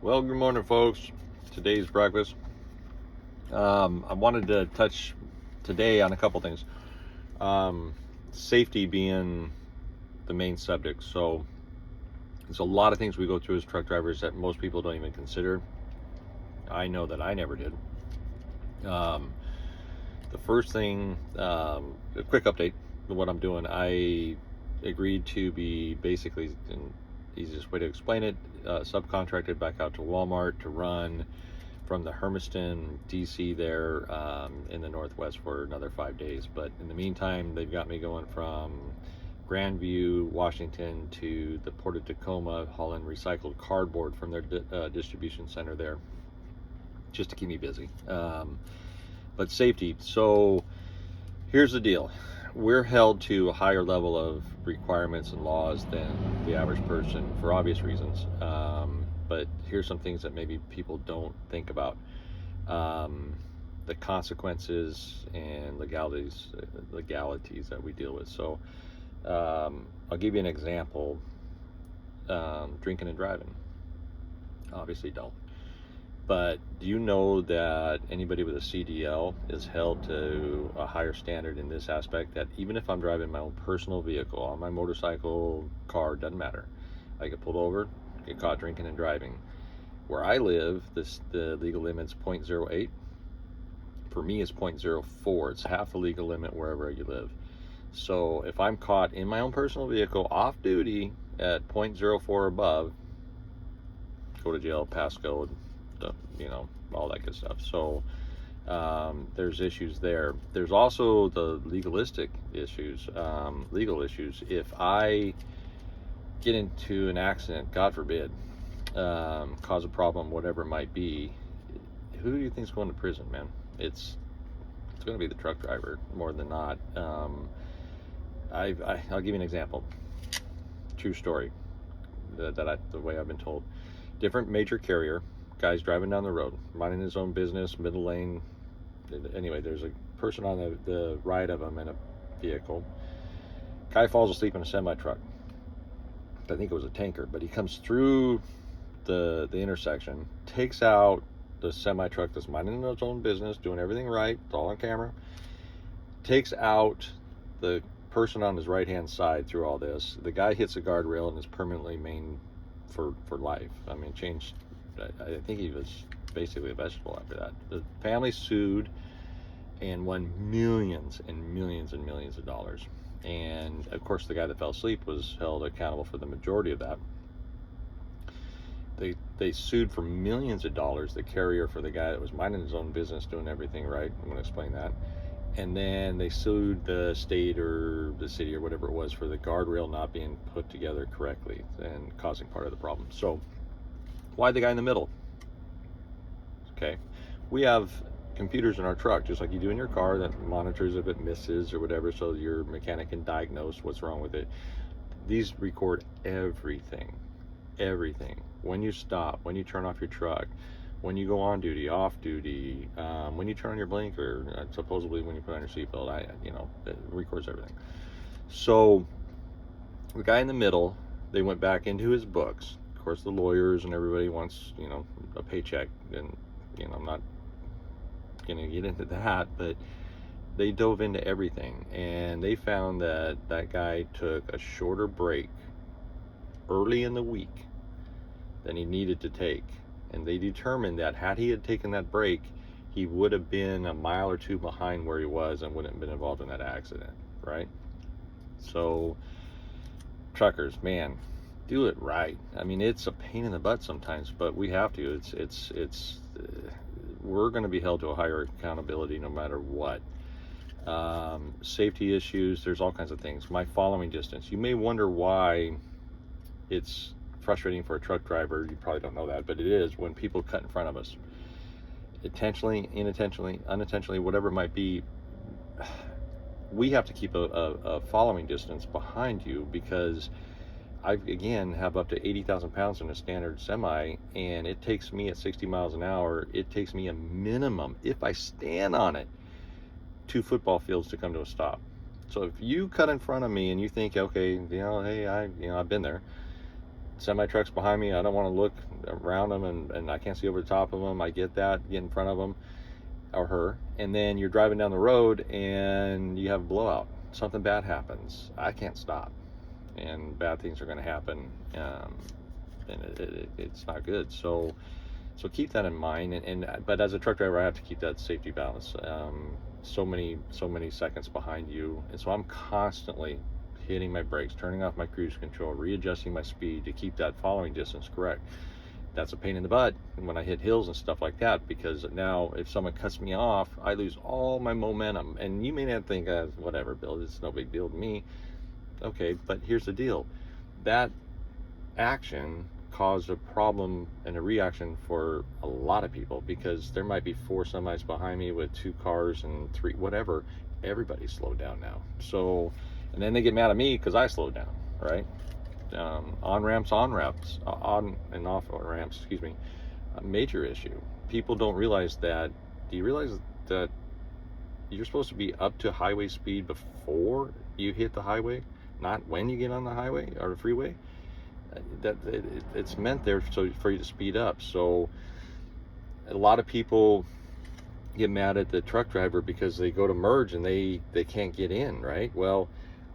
Well, good morning, folks. Today's breakfast. I wanted to touch today on a couple things. Um, Safety being the main subject. So, there's a lot of things we go through as truck drivers that most people don't even consider. I know that I never did. Um, the first thing, a quick update of what I'm doing. I agreed to be basically, and easiest way to explain it, subcontracted back out to Walmart to run from the Hermiston, DC, there in the Northwest for another 5 days. But in the meantime, they've got me going from Grandview, Washington to the Port of Tacoma, hauling recycled cardboard from their distribution center there, just to keep me busy. But safety. So here's the deal. We're held to a higher level of requirements and laws than the average person for obvious reasons. But here's some things that maybe people don't think about. The consequences and legalities that we deal with. So I'll give you an example. Drinking and driving. Obviously don't. But do you know that anybody with a CDL is held to a higher standard in this aspect, that even if I'm driving my own personal vehicle, on my motorcycle, car, doesn't matter, I get pulled over, get caught drinking and driving. Where I live, the legal limit's 0.08. For me, it's 0.04. It's half the legal limit wherever you live. So if I'm caught in my own personal vehicle off duty at 0.04 or above, go to jail, pass go, all that good stuff. So there's issues there. There's also the legal issues. If I get into an accident, God forbid, cause a problem, whatever it might be, who do you think's going to prison, man? It's going to be the truck driver more than not. I'll give you an example. True story. The way I've been told. Different major carrier, guy's driving down the road, minding his own business, middle lane. Anyway, there's a person on the right of him in a vehicle. Guy falls asleep in a semi truck. I think it was a tanker, but he comes through the intersection, takes out the semi truck that's minding its own business, doing everything right, it's all on camera, takes out the person on his right hand side through all this. The guy hits a guardrail and is permanently maimed for life. I mean, changed. I think he was basically a vegetable after that. The family sued and won millions and millions and millions of dollars. And of course, the guy that fell asleep was held accountable for the majority of that. They sued for millions of dollars, the carrier, for the guy that was minding his own business, doing everything right. I'm going to explain that. And then they sued the state or the city or whatever it was for the guardrail not being put together correctly and causing part of the problem. So why the guy in the middle? Okay, we have computers in our truck, just like you do in your car, that monitors if it misses or whatever, so your mechanic can diagnose what's wrong with it. These record everything. When you stop, when you turn off your truck, when you go on duty, off duty, when you turn on your blinker, supposedly when you put on your seatbelt, it records everything. So the guy in the middle, they went back into his books. Of course, the lawyers and everybody wants, a paycheck, and I'm not gonna get into that, but they dove into everything, and they found that guy took a shorter break early in the week than he needed to take. And they determined that had he had taken that break, he would have been a mile or two behind where he was and wouldn't have been involved in that accident, right? So truckers, man, do it right. I mean, it's a pain in the butt sometimes, but we have to. We're going to be held to a higher accountability no matter what. Safety issues, there's all kinds of things. My following distance, you may wonder why it's frustrating for a truck driver. You probably don't know that, but it is when people cut in front of us, intentionally, unintentionally, whatever it might be. We have to keep a following distance behind you, because I, again, have up to 80,000 pounds in a standard semi, and it takes me at 60 miles an hour, it takes me a minimum, if I stand on it, 2 football fields to come to a stop. So if you cut in front of me and you think, okay, hey, I've been there, semi trucks behind me. I don't want to look around them, and I can't see over the top of them. I get that. Get in front of them or her, and then you're driving down the road and you have a blowout. Something bad happens. I can't stop, and bad things are going to happen, and it's not good. So keep that in mind. But as a truck driver, I have to keep that safety balance. So many seconds behind you, and so I'm constantly hitting my brakes, turning off my cruise control, readjusting my speed to keep that following distance correct. That's a pain in the butt when I hit hills and stuff like that, because now if someone cuts me off, I lose all my momentum. And you may not think, whatever, Bill, it's no big deal to me. Okay, but here's the deal. That action caused a problem and a reaction for a lot of people, because there might be 4 semis behind me with 2 cars and 3, whatever. Everybody's slowed down now. So, and then they get mad at me because I slowed down, right? On ramps, on and off ramps, excuse me, a major issue. People don't realize that. Do you realize that you're supposed to be up to highway speed before you hit the highway, not when you get on the highway or the freeway? It's meant there for you to speed up. So a lot of people get mad at the truck driver because they go to merge and they can't get in, right? Well,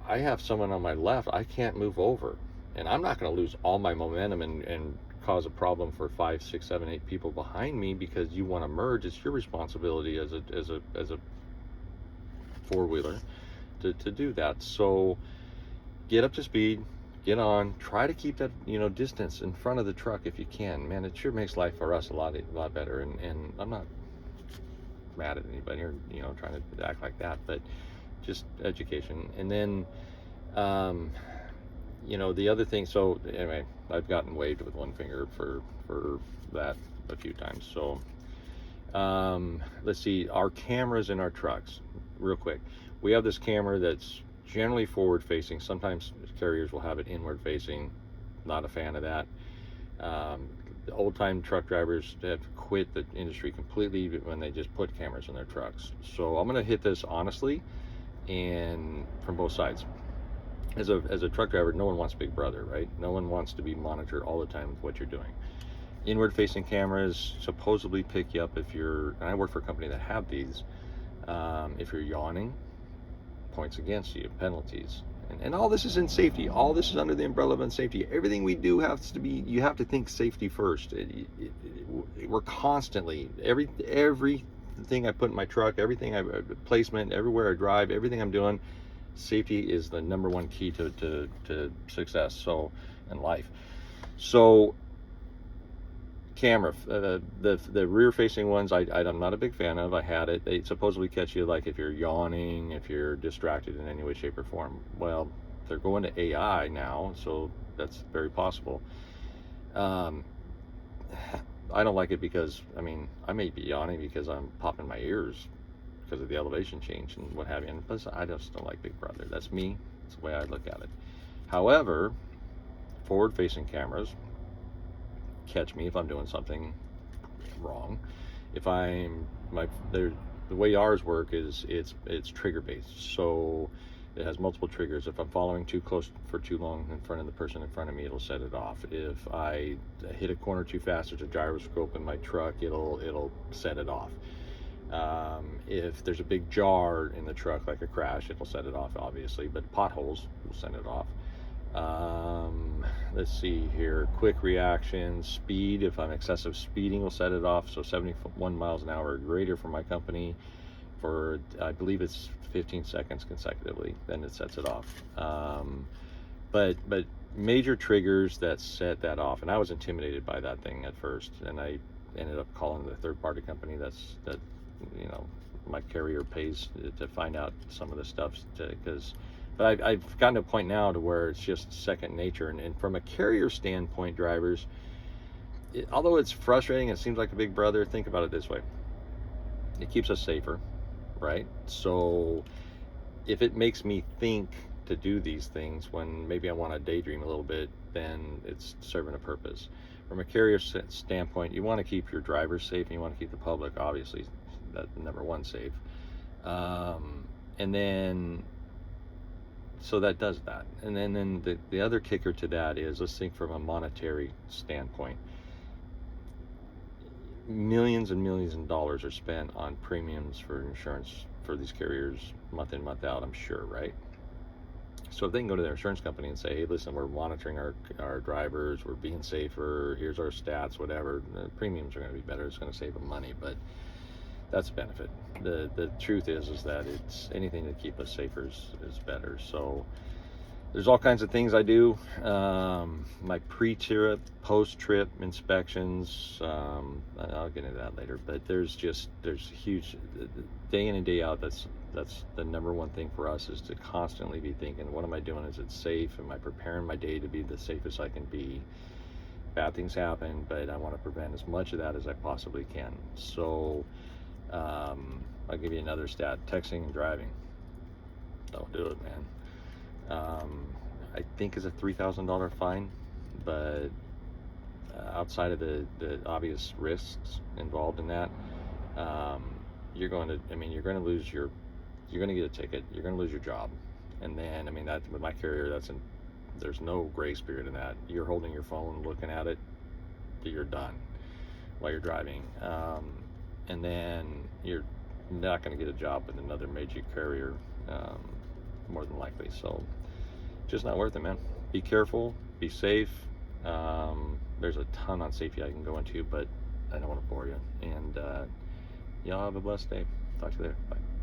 I have someone on my left, I can't move over, and I'm not going to lose all my momentum and cause a problem for 5, 6, 7, 8 people behind me because you want to merge. It's your responsibility as a four-wheeler to do that. So get up to speed, get on, try to keep that distance in front of the truck if you can. Man, it sure makes life for us a lot better. And I'm not mad at anybody here, trying to act like that, but just education. And then the other thing, so anyway, I've gotten waved with one finger for that a few times. So let's see, our cameras in our trucks, real quick. We have this camera that's generally forward facing. Sometimes carriers will have it inward facing. Not a fan of that. The old time truck drivers have quit the industry completely when they just put cameras in their trucks. So I'm going to hit this honestly and from both sides. As a truck driver, no one wants Big Brother, right? No one wants to be monitored all the time with what you're doing. Inward facing cameras supposedly pick you up if you're, and I work for a company that have these, if you're yawning, points against you, penalties. And all this is in safety. All this is under the umbrella of safety. Everything we do has to be, you have to think safety first. We're constantly, everything I put in my truck, everything placement, everywhere I drive, everything I'm doing, safety is the number one key to success, so, in life. So camera, the rear facing ones, I'm not a big fan of. I had it. They supposedly catch you like if you're yawning, if you're distracted in any way, shape, or form. Well, they're going to AI now, so that's very possible. I don't like it because, I may be yawning because I'm popping my ears because of the elevation change and what have you. And plus, I just don't like Big Brother. That's me. That's the way I look at it. However, forward-facing cameras catch me if I'm doing something wrong. If the way ours work is it's trigger based, so it has multiple triggers. If I'm following too close for too long in front of the person in front of me, it'll set it off. If I hit a corner too fast, there's a gyroscope in my truck, it'll set it off. If there's a big jar in the truck, like a crash, it'll set it off, obviously, but potholes will send it off. Let's see here, quick reactions, speed, if I'm excessive speeding, will set it off. So 71 miles an hour or greater for my company for, I believe it's 15 seconds consecutively, then it sets it off. But major triggers that set that off, and I was intimidated by that thing at first, and I ended up calling the third-party company that my carrier pays to find out some of the stuff, but I've gotten to a point now to where it's just second nature. And from a carrier standpoint, drivers, although it's frustrating, it seems like a Big Brother, think about it this way. It keeps us safer, right? So if it makes me think to do these things when maybe I want to daydream a little bit, then it's serving a purpose. From a carrier standpoint, you want to keep your drivers safe, and you want to keep the public, obviously, that number one, safe. And then so that does that. And then the other kicker to that is, let's think from a monetary standpoint. Millions and millions of dollars are spent on premiums for insurance for these carriers month in, month out, I'm sure, right? So if they can go to their insurance company and say, hey, listen, we're monitoring our drivers, we're being safer, here's our stats, whatever, the premiums are going to be better, it's going to save them money, but that's a benefit. The truth is that it's anything to keep us safer is better. So there's all kinds of things I do. My pre-trip, post-trip inspections. I'll get into that later. But there's huge, day in and day out. That's the number one thing for us, is to constantly be thinking, what am I doing? Is it safe? Am I preparing my day to be the safest I can be? Bad things happen, but I want to prevent as much of that as I possibly can. So I'll give you another stat: texting and driving. Don't do it, man. I think it's a $3,000 fine, but outside of the obvious risks involved in that, you're going to get a ticket, you're going to lose your job. And then, that with my carrier, there's no grace period in that. You're holding your phone, looking at it, you're done while you're driving. And then you're not going to get a job with another major carrier, more than likely. So just not worth it, man. Be careful, be safe. There's a ton on safety I can go into, but I don't want to bore you. And y'all have a blessed day. Talk to you later. Bye.